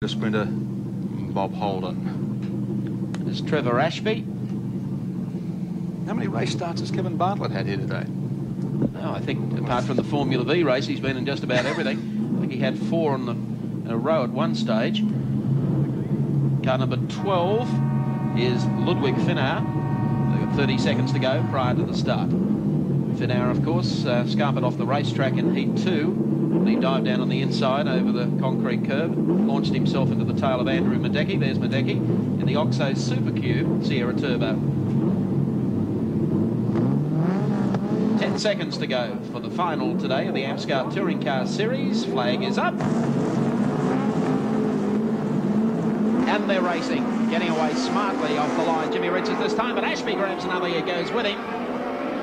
sprinter Bob Holden. There's Trevor Ashby. How many race starts has Kevin Bartlett had here today? Oh, I think apart from the Formula V race, he's been in just about everything. I think he had 4 in a row at one stage. Car number 12 is Ludwig Finauer. They've got 30 seconds to go prior to the start. Finauer, of course, scarpered off the racetrack in Heat 2. He dived down on the inside over the concrete curb, launched himself into the tail of Andrew Madecki. There's Madecki in the Oxo Super Cube Sierra Turbo. 10 seconds to go for the final today of the AMSCAR Touring Car Series. Flag is up. And they're racing, getting away smartly off the line. Jimmy Richards this time, but Ashby grabs another gear, goes with him.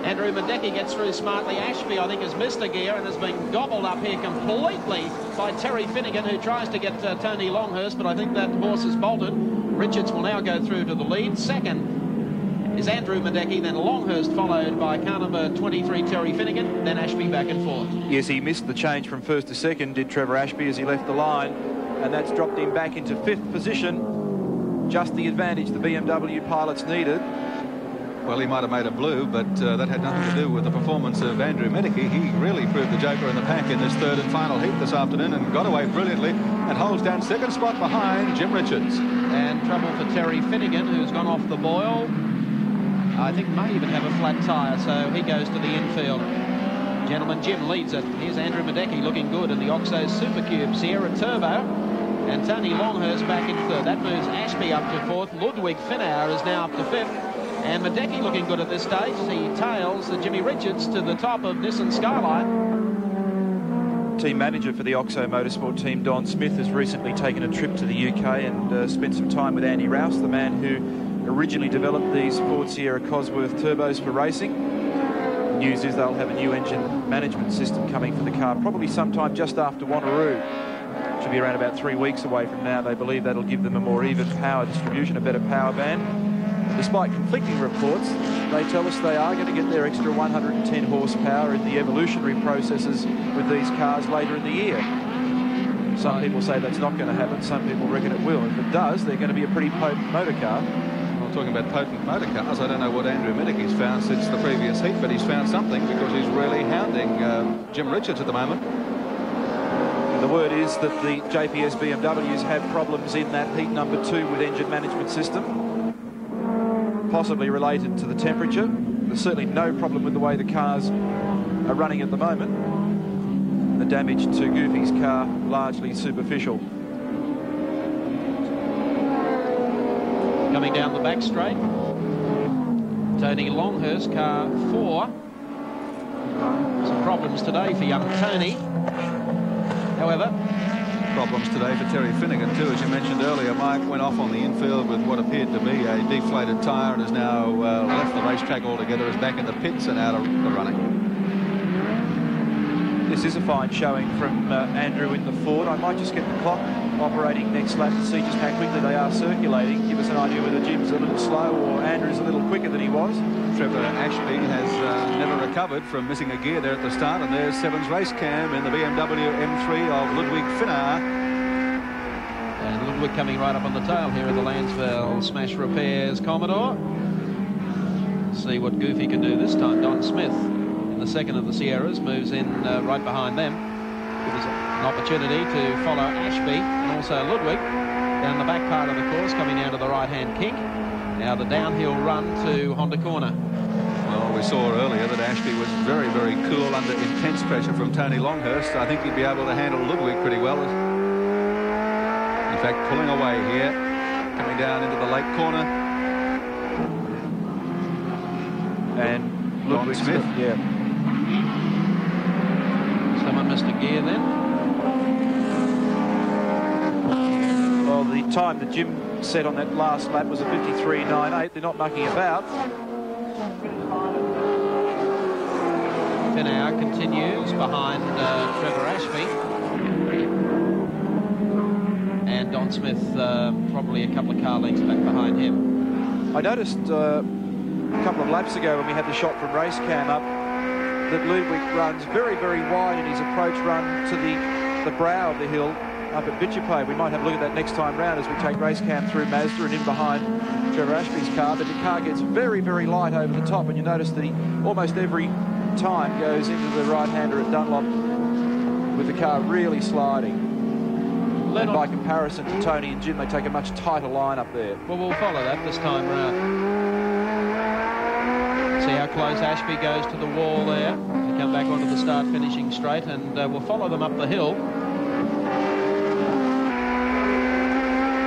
Andrew Madecki gets through smartly. Ashby, I think, has missed a gear and has been gobbled up here completely by Terry Finnegan, who tries to get Tony Longhurst, but I think that horse is bolted. Richards will now go through to the lead. Second is Andrew Madecki, then Longhurst followed by car number 23, Terry Finnegan, then Ashby back and forth. Yes, he missed the change from first to second, did Trevor Ashby, as he left the line, and that's dropped him back into 5th position. Just the advantage the BMW pilots needed. Well, he might have made a blue, but that had nothing to do with the performance of Andrew Madecki. He really proved the joker in the pack in this third and final heat this afternoon and got away brilliantly and holds down second spot behind Jim Richards. And trouble for Terry Finnegan, who's gone off the boil. I think may even have a flat tyre, so he goes to the infield. Gentleman Jim leads it. Here's Andrew Madecki looking good in the Oxo Super Cube Sierra Turbo. And Tony Longhurst back in third. That moves Ashby up to 4th. Ludwig Finauer is now up to 5th. And Madecki looking good at this stage. He tails Jimmy Richards to the top of Nissan Skyline. Team manager for the Oxo Motorsport team, Don Smith, has recently taken a trip to the UK and spent some time with Andy Rouse, the man who originally developed these Ford Sierra Cosworth turbos for racing. The news is they'll have a new engine management system coming for the car probably sometime just after Amaroo. Should be around about 3 weeks away from now. They believe that'll give them a more even power distribution, a better power band. Despite conflicting reports, they tell us they are going to get their extra 110 horsepower in the evolutionary processes with these cars later in the year. Some people say that's not going to happen. Some people reckon it will. If it does, they're going to be a pretty potent motor car. Well, talking about potent motor cars, I don't know what Andrew Madecki's found since the previous heat, but he's found something because he's really hounding Jim Richards at the moment. The word is that the JPS BMWs have problems in that heat number 2 with engine management system, possibly related to the temperature. There's certainly no problem with the way the cars are running at the moment. The damage to Goofy's car largely superficial. Coming down the back straight, Tony Longhurst, car 4. Some problems today for young Tony. However, problems today for Terry Finnegan too, as you mentioned earlier. Mike went off on the infield with what appeared to be a deflated tyre and has now left the racetrack altogether, is back in the pits and out of the running. This is a fine showing from Andrew in the Ford. I might just get the clock operating next lap to see just how quickly they are circulating. Give us an idea whether Jim's a little slow or Andrew's a little quicker than he was. Trevor Ashby has never recovered from missing a gear there at the start, and there's Sevens race cam in the BMW M3 of Ludwig Finauer. And Ludwig coming right up on the tail here of the Lansville Smash Repairs Commodore. See what Goofy can do this time. Don Smith in the second of the Sierras moves in right behind them. Give us an opportunity to follow Ashby and also Ludwig down the back part of the course, coming down to the right-hand kink. Now the downhill run to Honda Corner. Well, we saw earlier that Ashby was very, very cool under intense pressure from Tony Longhurst. I think he'd be able to handle Ludwig pretty well. In fact, pulling away here, coming down into the lake corner. And Ludwig Smith, yeah. Someone missed a gear then. Well, the time that Jim set on that last lap was a 53.98. They're not mucking about. Finauer continues behind Trevor Ashby. And Don Smith probably a couple of car lengths back behind him. I noticed a couple of laps ago when we had the shot from race cam up that Ludwig runs very, very wide in his approach run to the brow of the hill up at Bitchapay. We might have a look at that next time round as we take race cam through Mazda and in behind Trevor Ashby's car. But the car gets very, very light over the top, and you notice that he almost every time goes into the right-hander at Dunlop with the car really sliding. And by comparison to Tony and Jim, they take a much tighter line up there. Well, we'll follow that this time round. See how close Ashby goes to the wall there. To come back onto the start finishing straight, and we'll follow them up the hill.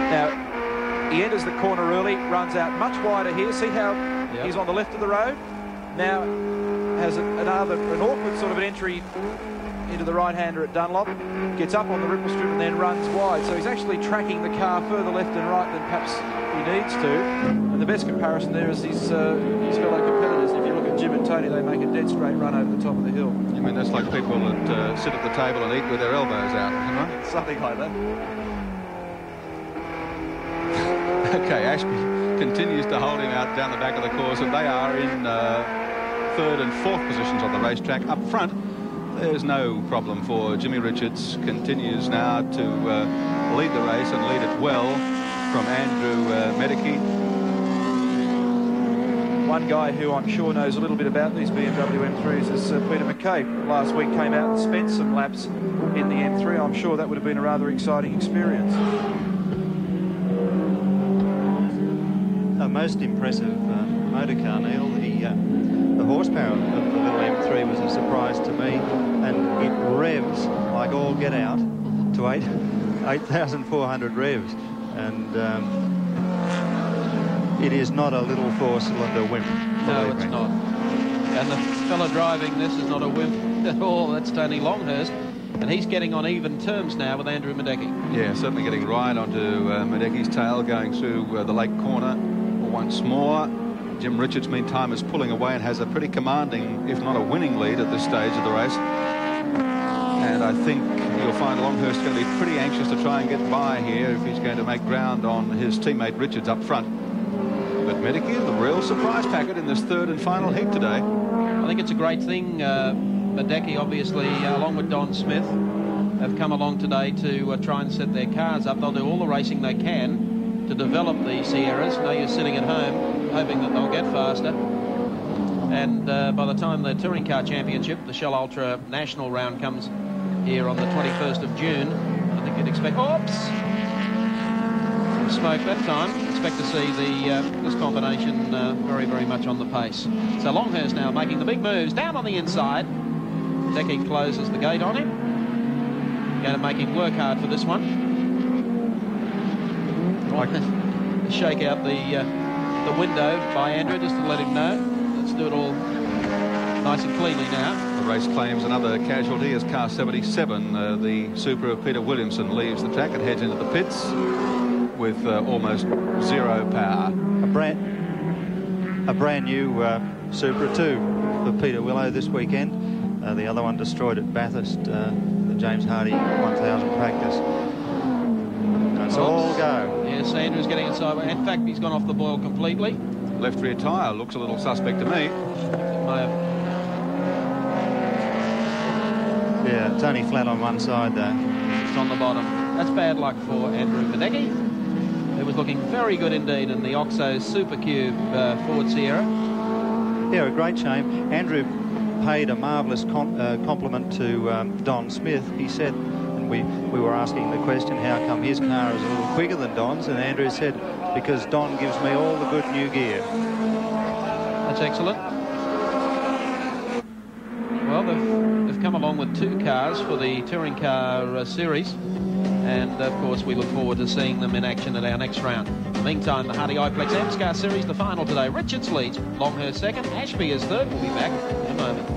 Now, he enters the corner early, runs out much wider here. See how he's on the left of the road? Now has an awkward sort of an entry into the right-hander at Dunlop, gets up on the ripple strip and then runs wide. So he's actually tracking the car further left and right than perhaps he needs to. And the best comparison there is his fellow competitors. If you look at Jim and Tony, they make a dead straight run over the top of the hill. I mean, that's like people that sit at the table and eat with their elbows out, isn't it? Something like that. Okay, Ashby continues to hold him out down the back of the course, and they are in third and fourth positions on the racetrack. Up front, there's no problem for Jimmy Richards. Continues now to lead the race and lead it well from Andrew Medicki. One guy who I'm sure knows a little bit about these BMW M3s is Peter McCabe. Last week came out and spent some laps in the M3. I'm sure that would have been a rather exciting experience. Most impressive motor car, Neil. The horsepower of the little M3 was a surprise to me, and it revs like all get out to 8,400 revs, and it is not a little four-cylinder wimp. No, it's not. And the fella driving this is not a wimp at all. That's Tony Longhurst, and he's getting on even terms now with Andrew Medecki. Yeah, certainly getting right onto Medecki's tail, going through the lake corner once more. Jim Richards, meantime, is pulling away and has a pretty commanding, if not a winning lead at this stage of the race. And I think you'll find Longhurst going to be pretty anxious to try and get by here if he's going to make ground on his teammate Richards up front. But Medicki, the real surprise packet in this third and final heat today. I think it's a great thing. Medecki, obviously, along with Don Smith, have come along today to try and set their cars up. They'll do all the racing they can to develop the Sierras. Now you're sitting at home hoping that they'll get faster. And by the time the Touring Car Championship, the Shell Ultra National round, comes here on the 21st of June, I think you'd expect... Oops! Some smoke that time. Expect to see this combination very, very much on the pace. So Longhurst now making the big moves down on the inside. Medecki closes the gate on him. Going to make him work hard for this one. Shake out the window by Andrew just to let him know. Let's do it all nice and cleanly now. The race claims another casualty as car 77, the Supra of Peter Williamson, leaves the track and heads into the pits with almost zero power. A brand new Supra too for Peter Willow this weekend. The other one destroyed at Bathurst, the James Hardy 1000 practice. It's all go. Yes, Andrew's getting inside. In fact, he's gone off the boil completely. Left rear tyre looks a little suspect to me. Yeah, it's only flat on one side though. It's on the bottom. That's bad luck for Andrew Medecki, who was looking very good indeed in the Oxo Super Cube Ford Sierra. Yeah, a great shame. Andrew paid a marvellous compliment to Don Smith. He said, and we were asking the question, how come his car is a little quicker than Don's? And Andrew said, because Don gives me all the good new gear. That's excellent. Well, they've come along with two cars for the Touring Car Series, and of course we look forward to seeing them in action at our next round. In the meantime, the Hardy iPlex AMSCAR Series, the final today. Richards leads, Longhurst second, Ashby is third. We'll be back in a moment.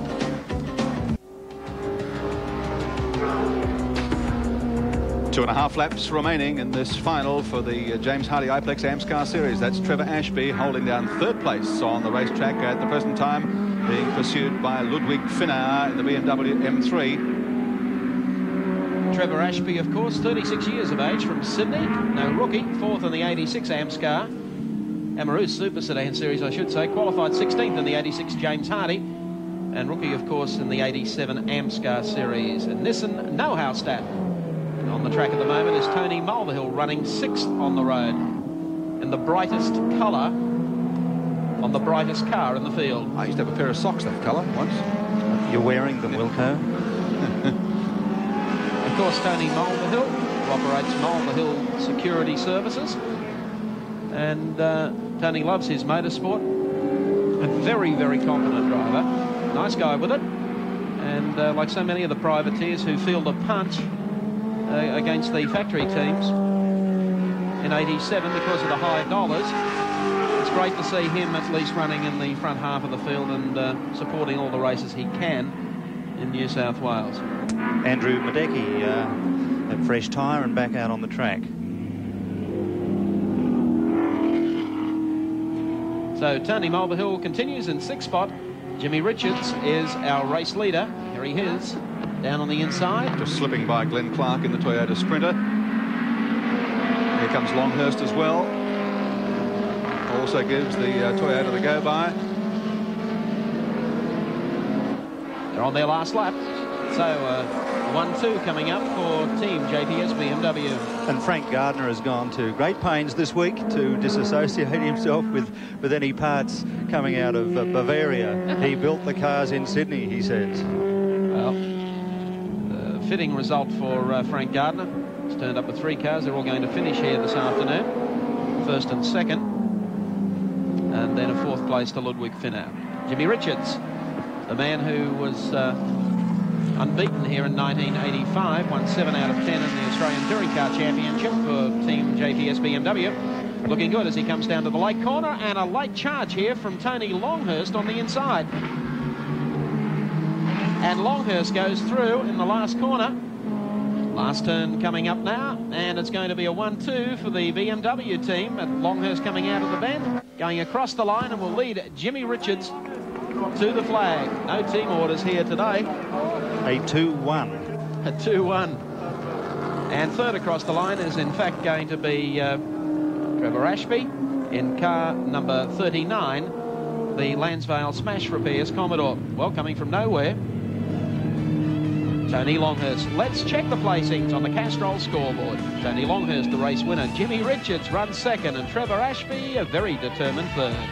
Two and a half laps remaining in this final for the James Hardy iPlex AMSCAR Series. That's Trevor Ashby holding down third place on the racetrack at the present time, being pursued by Ludwig Finauer in the BMW M3. Trevor Ashby, of course, 36 years of age, from Sydney. No rookie, fourth in the 86 AMSCAR. Amaroo Super Sedan Series, I should say. Qualified 16th in the 86 James Hardy. And rookie, of course, in the 87 AMSCAR Series. And Nissan know-how stat. On on the track at the moment is Tony Mulvihill, running 6th on the road in the brightest colour on the brightest car in the field. I used to have a pair of socks that colour once. You're wearing them, Wilco. Of course, Tony Mulvihill, who operates Mulvihill Security Services, and Tony loves his motorsport. A very, very competent driver. Nice guy with it. And like so many of the privateers who feel the punch against the factory teams in '87 because of the high dollars, it's great to see him at least running in the front half of the field and supporting all the races he can in New South Wales. Andrew Madecki, a fresh tyre and back out on the track. So Tony Mulvihill continues in 6th spot. Jimmy Richards is our race leader. Here he is, down on the inside. Just slipping by Glenn Clark in the Toyota Sprinter. Here comes Longhurst as well. Also gives the Toyota the go-by. They're on their last lap. So 1-2 coming up for Team JPS BMW. And Frank Gardner has gone to great pains this week to disassociate himself with any parts coming out of Bavaria. He built the cars in Sydney, he says. Well, fitting result for Frank Gardner. He's turned up with 3 cars. They're all going to finish here this afternoon. 1st and 2nd. And then a 4th place to Ludwig Finau. Jimmy Richards, the man who was unbeaten here in 1985, won 7 out of 10 in the Australian Touring Car Championship for Team JPS BMW. Looking good as he comes down to the late corner, and a late charge here from Tony Longhurst on the inside. And Longhurst goes through in the last corner. Last turn coming up now, and it's going to be a 1-2 for the BMW team. And Longhurst coming out of the bend, going across the line, and will lead Jimmy Richards to the flag. No team orders here today. A 2-1. A 2-1. And 3rd across the line is in fact going to be Trevor Ashby in car number 39, the Lansvale Smash Repairs Commodore. Well, coming from nowhere, Tony Longhurst. Let's check the placings on the Castrol scoreboard. Tony Longhurst, the race winner. Jimmy Richards runs 2nd, and Trevor Ashby, a very determined 3rd.